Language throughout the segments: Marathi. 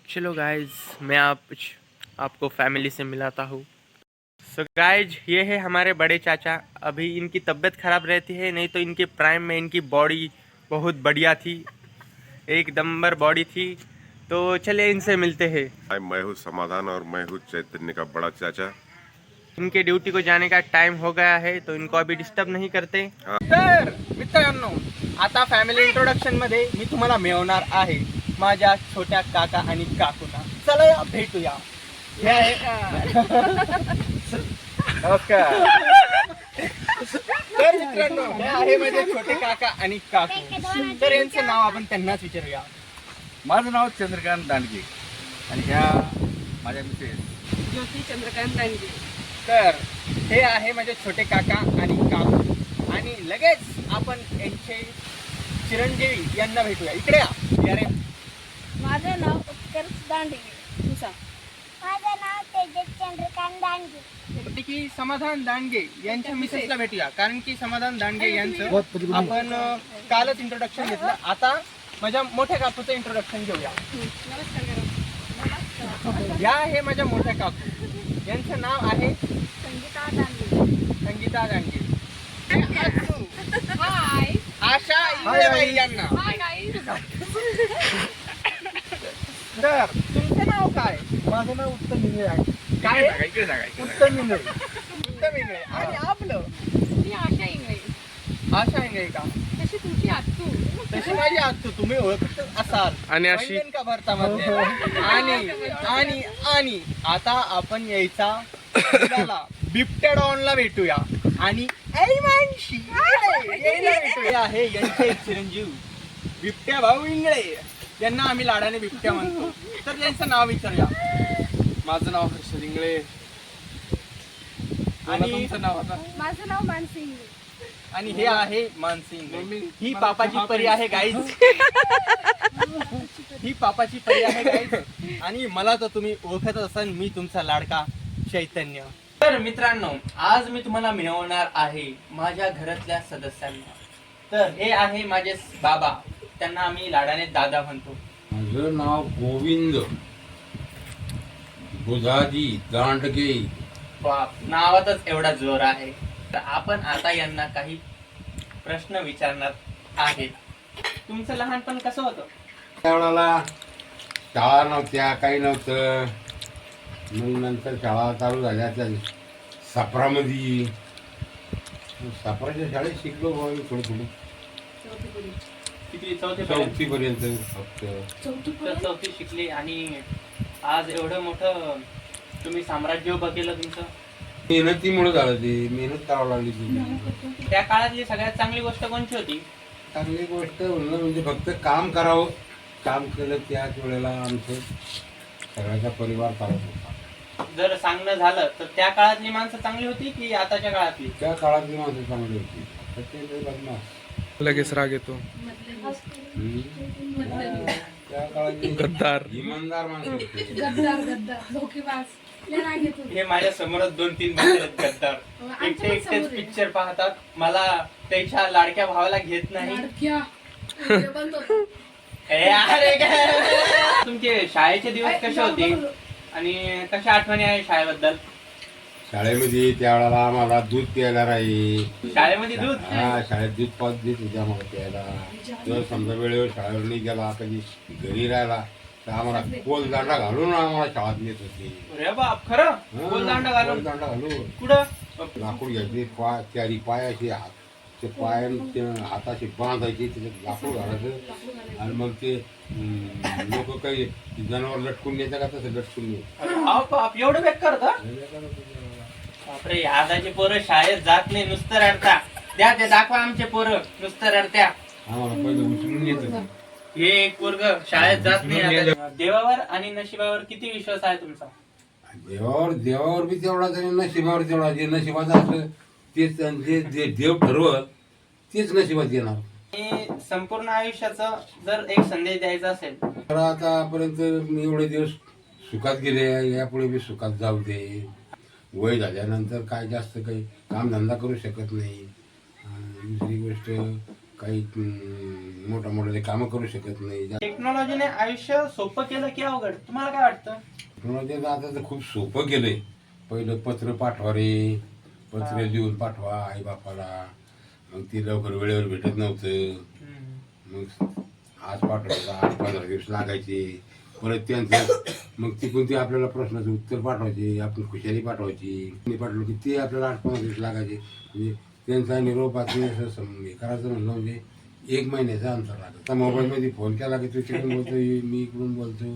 चलो गाइज मैं आपको फैमिली से मिलाता हूँ। सो गाइज ये है हमारे बड़े चाचा। अभी इनकी तबीयत ख़राब रहती है, नहीं तो इनके प्राइम में इनकी बॉडी बहुत बढ़िया थी, एक नंबर बॉडी थी। तो चलिए इनसे मिलते हैं। मैं हूँ समाधान और मैं हूँ चैतन्य का बड़ा चाचा। इनके ड्यूटी को जाने का टाइम हो गया है, तो इनको अभी डिस्टर्ब नहीं करते। तर मित्रांनो, आता फॅमिली इंट्रोडक्शन मध्ये मी तुम्हाला मिळवणार आहे माझ्या छोट्या काका आणि काकूना. चला या भेटूया. हे आहे नमस्कार. तर मित्रांनो, हे आहे माझे छोटे काका आणि काकू. तर यांचे नाव आपण त्यांनाच विचारूया. माझं नाव चंद्रकांत दांडगे आणि ह्या माझ्या मिसेस ज्योती चंद्रकांत दांडगे. तर हे आहे माझे छोटे काका आणि काकू आणि लगेच आपण यांचे चिरंजीवी यांना भेटूया. इकडे या रे. माझं नाव उत्कर्ष दांडगे. तुझा? माझं नाव तेजस चंद्रकांत दांडगे. की समाधान दांडगे यांच्या मिसेसला भेटूया, कारण की समाधान दांडगे यांचं आपण कालच इंट्रोडक्शन घेतलं. आता माझ्या मोठ्या काकूचं इंट्रोडक्शन घेऊया. नमस्कार करा. या आहे माझ्या मोठ्या काकू. यांचं नाव आहे संगीता दांडगे. संगीता दांडगे. हाय आशा इंगळेबाई यांना. Hi guys. तर तुमचं नाव काय? माझं नाव उत्तम इंगळे आहे. काय आहे? इकडे सांगा. उत्तम इंगळे. उत्तम इंगळे. आणि आपलं मी आशा इंगळे. आशा इंगळे का? तशी तुमची आत्तू. तशी माझी आत्तू तुम्ही ओळखत असाल. आणि अशी वंदन का भारतामध्ये. आणि आणि आणि आता आपण यायचा मुलाला, बिबट्या डॉनला भेटूया आणि ऐमानशी यायला भेटूया. आहे यांचे एक चिरंजीव बिबट्या भाऊ इंगळे. यांना आम्ही लाडाने बिबट्या म्हणतो. तर यांचं नाव विचारूया. माझं नाव हर्षद इंगळे. आणि तुमचं नाव आता? माझं नाव मानसी इंगळे. आणि हे आहे मानसिंग. ही पापाची परी आहे गाईज. ही पापाची परी आहे गाईज. आणि मला तर तुम्ही ओळखत असाल, मी तुमचा लाडका चैतन्य. तर मित्रांनो, आज मी तुम्हाला मिळवणार आहे माझ्या घरातल्या सदस्यांना. तर हे आहे माझे बाबा. त्यांना आम्ही लाडाने दादा म्हणतो. माझं नाव गोविंद बुधाजी दांडगे. बाप, नावातच एवढा जोर आहे. तर आपण आता यांना काही प्रश्न विचारणार आहेत. तुमचं लहानपण कसं होतं? त्यावेळेला शाळा नव्हत्या, काही नव्हतं. मग नंतर शाळा चालू झाल्या त्या सापरामध्ये. सापराच्या शाळेत शिकलो बा मी थोडं थोडं. किती? चौथी चौथीपर्यंत फक्त. चौथी शिकली. आणि आज एवढं मोठं तुम्ही साम्राज्य उभं केलं तुमचं. मेहनतीमुळे झालं ते. मेहनत करावं लागली तुम्ही. त्या काळातली सगळ्यात चांगली गोष्ट कोणती होती? चांगली गोष्ट म्हणलं म्हणजे फक्त काम करावं. काम केलं त्याच वेळेला आमचं सगळ्याचा परिवार चालत होता. जर सांगणं झालं तर त्या काळातली माणसं चांगली होती की आताच्या काळातली? त्या काळातली माणसं चांगली होती. आता ते लय बदमाश. लगेच राग येतो. त्या काळातली गद्दार. इमानदार माणसं होती. गद्दार धोकेबाज. लय राग येतो. हे माझ्या समोरच 2-3 बसले आहेत गद्दार. एकटे एकटेच पिक्चर पाहतात. मला त्याच्या लाडक्या भावाला घेत नाही. लाडक्या. हे बंद होतं. अरे काय? तुमचे शाळेचे दिवस कसे होते आणि कशा आठवणी आहे शाळेबद्दल? शाळेमध्ये त्यावेळेला आम्हाला दूध प्यायला राही. शाळेमध्ये दूध? हा, शाळेत दूध पाच देत होते आम्हाला प्यायला. जर समजा वेळेवर शाळेवर नाही गेला, कधी घरी राहिला तर आम्हाला कोल दांडा घालून आम्हाला शाळेत नेत होते. अरे बाप, खरं? हा, गोलदांडा घालून? गोलदांडा घालून कुठं? लाकूड घ्यायचे. चारी पायाचे हात, ते पाय हाताशी बांधायचे, त्याच्यात लाकूड घालायचं. आणि मग ते लोक काही जनावर लटकून नेतात का तसं लटकून नेत. अरे बाप, एवढं बेकार होतं? बापरे, आताची पोरं शाळेत जात नाही, नुसतं रडता. द्या ते दाखवा आमचे पोरं नुसतं रडत्या. आम्हाला पहिले उचलून येत होते. हे एक पोरग शाळेत जात नाही आता. देवावर आणि नशिबावर किती विश्वास आहे तुमचा? देवावर बी तेवढाच आणि नशिबावर तेवढा. जे नशिबात असलं तेच, जे देव ठरवत तेच नशिबात येणार. आणि संपूर्ण आयुष्याचा जर एक संदेश द्यायचा असेल तर आतापर्यंत मी एवढे दिवस सुखात गेले, यापुढे बी सुखात जाऊ दे. वय झाल्यानंतर काय जास्त काही कामधंदा करू शकत नाही. दुसरी गोष्ट काही मोठा मोठे कामं करू शकत नाही. टेक्नॉलॉजीने आयुष्य सोपं केलं की अवघड, तुम्हाला काय वाटतं? टेक्नॉलॉजी आता तर खूप सोपं केलंय. पहिलं पत्र पाठवा रे, पत्र लिहून पाठवा आई बापाला, मग ते लवकर वेळेवर भेटत नव्हतं. मग आज पाठवायचं 8-15 दिवस लागायचे. परत त्यांचं मग तिकडून ते आपल्याला प्रश्नाचं उत्तर पाठवायचे, आपण खुशाली पाठवायची. पाठवलं की ते आपल्याला 8-15 दिवस लागायचे. म्हणजे त्यांचा निरोप हे करायचं म्हणलं म्हणजे 1 महिन्याचा अंतर लागतं. आता मोबाईलमध्ये फोन केला की तो तिकडून बोलतो, मी इकडून बोलतो.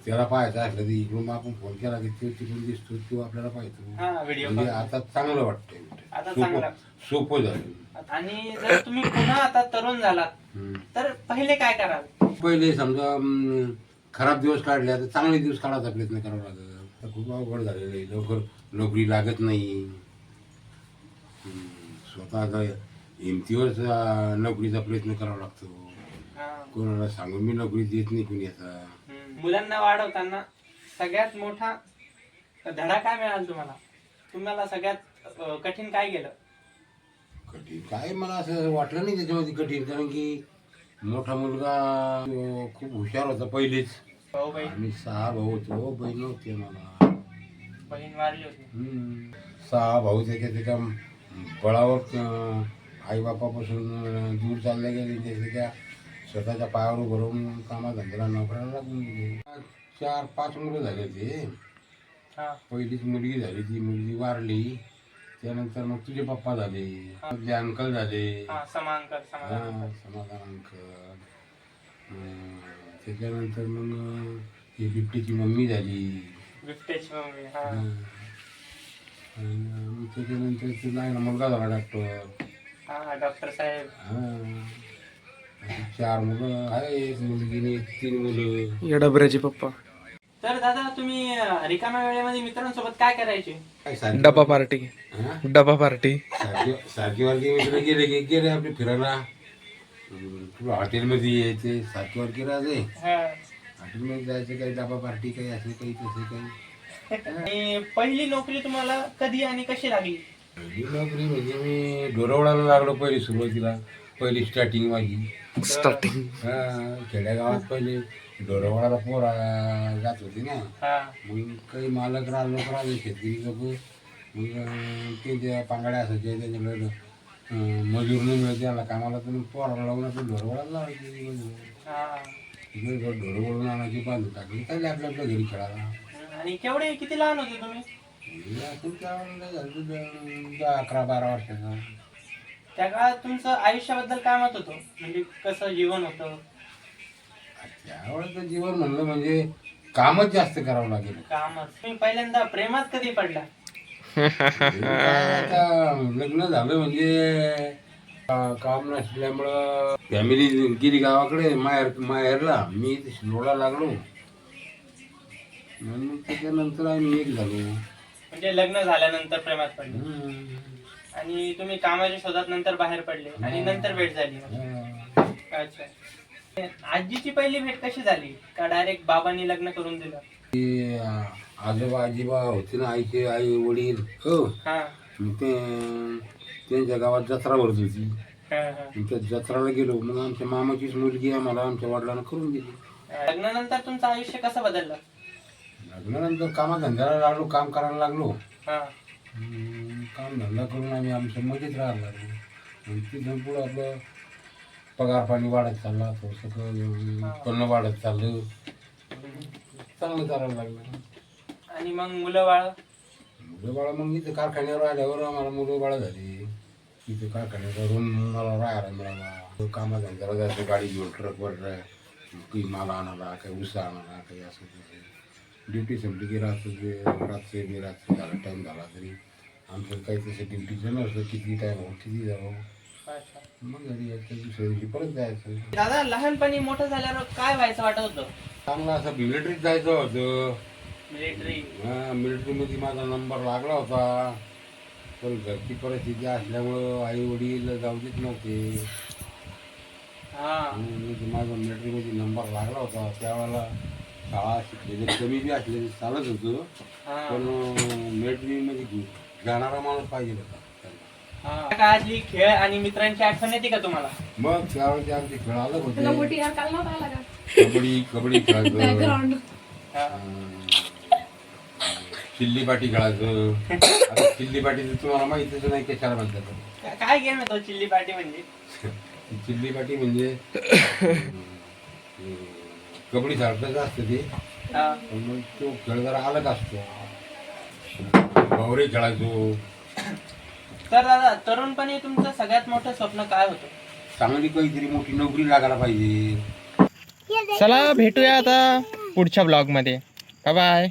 त्याला पाहायचं असलं तर इकडून आपण फोन केला की तो तिकडून दिसतो, तो आपल्याला पाहतो. म्हणजे आता चांगलं वाटतंय, सोपं झालं. आणि जर तुम्ही पुन्हा आता तरुण झालात तर पहिले काय कराल? पहिले समजा खराब दिवस काढले, आता चांगले दिवस काढायचा प्रयत्न करावा लागत. आता खूप अवघड झालेलं आहे, लवकर नोकरी लागत नाही. स्वतः हिमतीवर नोकरीचा प्रयत्न करावा लागतो. कोणाला सांगून मी नोकरी देत नाही कुणी. आता मुलांना वाढवताना सगळ्यात मोठा धडा काय मिळाला तुम्हाला? तुम्हाला सगळ्यात कठीण काय गेलं? कठीण काय मला असं वाटलं नाही त्याच्यामध्ये कठीण, कारण की मोठा मुलगा खूप हुशार होता पहिलेच. भाऊ बहीण? आम्ही 6 भाऊ होतो, बहीण नव्हती मला. बहीण वारली होती. 6 भाऊ त्याच्या बळावर आई बापापासून दूर चालले गेले. त्याच्या स्वतःच्या पायावर उभं राहून कामाधंद्याला नोकऱ्याला लागून गेले. 4-5 मुलं झाले होते. पहिलीच मुलगी झाली, ती मुलगी वारली. त्यानंतर मग तुझे पप्पा झाले, तुझे अंकल झाले, समाधान अंकल. त्याच्यानंतर मग ही बिबटीची मम्मी झाली. त्याच्यानंतर तुला आहे ना मुलगा झाला डॉक्टर साहेब. 4 मुलं आहे, 1 मुलगी आणि 3 मुलं. या डबऱ्याचे पप्पा. तर दादा तुम्ही रिकाम्या वेळेमध्ये मित्रांसोबत काय करायचे? डबा पार्टी. डबा पार्टी. सारखी वारखी मित्र गेले आपले फिरायला. हॉटेलमध्ये यायचे, सारखी वारखी राहायचे. हॉटेलमध्ये जायचं, काही डबा पार्टी, काही असे काही तसे काही. आणि पहिली नोकरी तुम्हाला कधी आणि कशी लागली? पहिली नोकरी म्हणजे मी ढोरवळाला लागलो पहिली सुरुवातीला. पहिली स्टार्टिंग माझी खेड्यागावात पहिले ढोरवळाला पोरा जात होती ना. मग काही मालक लोक राहिले, शेतकरी लोक. मग ते ज्या पांगाड्या असायच्या त्याच्याकडे मजूर नाही मिळते त्याला कामाला, तर मग पोराला लावून आपण ढोरवळाला लावायची. तिकडे ढोरवळून आणायची, बांधून टाकली, काही आपल्या आपल्या घरी खेळायला. आणि केवढे किती लहान होते तुम्ही? 11-12 वर्षाचा. त्या काळात तुमचं आयुष्याबद्दल काय मत होतं? म्हणजे कसं जीवन होतं? त्यावेळेचं जीवन म्हणलं म्हणजे कामच जास्त करावं लागेल. कामच. तुम्ही पहिल्यांदा प्रेमात कधी पडला? आता लग्न झालं म्हणजे काम नसल्यामुळं फॅमिली गेली गावाकडे माहेरला. मी शिरोडला लागलो. मग त्याच्यानंतर आम्ही एक झालो. म्हणजे लग्न झाल्यानंतर प्रेमात पडले आणि तुम्ही कामाच्या शोधात नंतर बाहेर पडले आणि नंतर भेट झाली. अच्छा. आजीची पहिली भेट कशी झाली? का डायरेक्ट बाबांनी लग्न करून दिलं? आजोबा आजीबा होते ना, आईचे आई वडील. त्यांच्या गावात जत्रा भरत होती. त्या जत्राला गेलो. मग आमच्या मामाचीच मुलगी आम्हाला आमच्या वडिलांना करून दिली. लग्नानंतर तुमचं आयुष्य कसं बदललं? लग्नानंतर कामाधंद्याला लागलो, काम करायला लागलो. काम धंदा करून आम्ही आमच्या मजेत राहायला लागलो. तिथून पुढं आपलं पगार पाणी वाढत चालला, थोडंसं उत्पन्न वाढत चाललं, चांगलं चालायला लागलं. आणि मग मुलं बाळ? मुलं बाळा मग इथं कारखान्यावर आल्यावर आम्हाला मुलं बाळा झाली. तिथे कारखान्याचा रूम मला राहायला मिळाला. कामाधंद्याला जायचं, गाडी घेऊन ट्रकवर काही माल आणायला, काही उसा आणायला, काही असं तसं. ड्युटी संपली की रात्री झाला, टाईम झाला तरी आमचं काही तसं ड्युटीचं नसतं. किती टाईम हो, किती जावं, मग घरी यायचं, दुसऱ्या दिवशी परत जायचं. दादा लहानपणी मोठं झाल्यावर काय व्हायचं वाटत होतं? चांगलं असं मिलिटरीत जायचं होतं. मिलिटरी? मिलिटरीमध्ये माझा नंबर लागला होता, पण घरची परिस्थिती असल्यामुळं आई वडील जाऊ देत नव्हते. माझा मिलिटरीमध्ये नंबर लागला होता. त्यावेळेला शाळा शिकलेले कमी बी असले चालत होतं, पण मिलिटरीमध्ये जाणारा माणूस पाहिजे होता. काळातली खेळ आणि मित्रांची आठवण येते का तुम्हाला? मग त्यावेळेस आमचे खेळ अलग तुला होते. मोठी यार काल नव्हता आला का कबड्डी खेळायचं, बॅकग्राऊंड चिल्ली पाटी खेळायचं. आता चिल्ली पाटी तुम्हाला माहितीच नाही कशाला म्हणतात. काय गेम आहे तो चिल्ली पाटी म्हणजे? चिल्ली पाटी म्हणजे कबड्डी सारखंच असतं ते, हा. पण मग तो खेळ जरा अलग असतो. भवरे खेळायचो. तर दादा तरुणपणी तुमचं सगळ्यात मोठं स्वप्न काय होतं? चांगली काहीतरी मोठी नोकरी लागायला पाहिजे. चला भेटूया आता पुढच्या ब्लॉग मध्ये. Bye bye.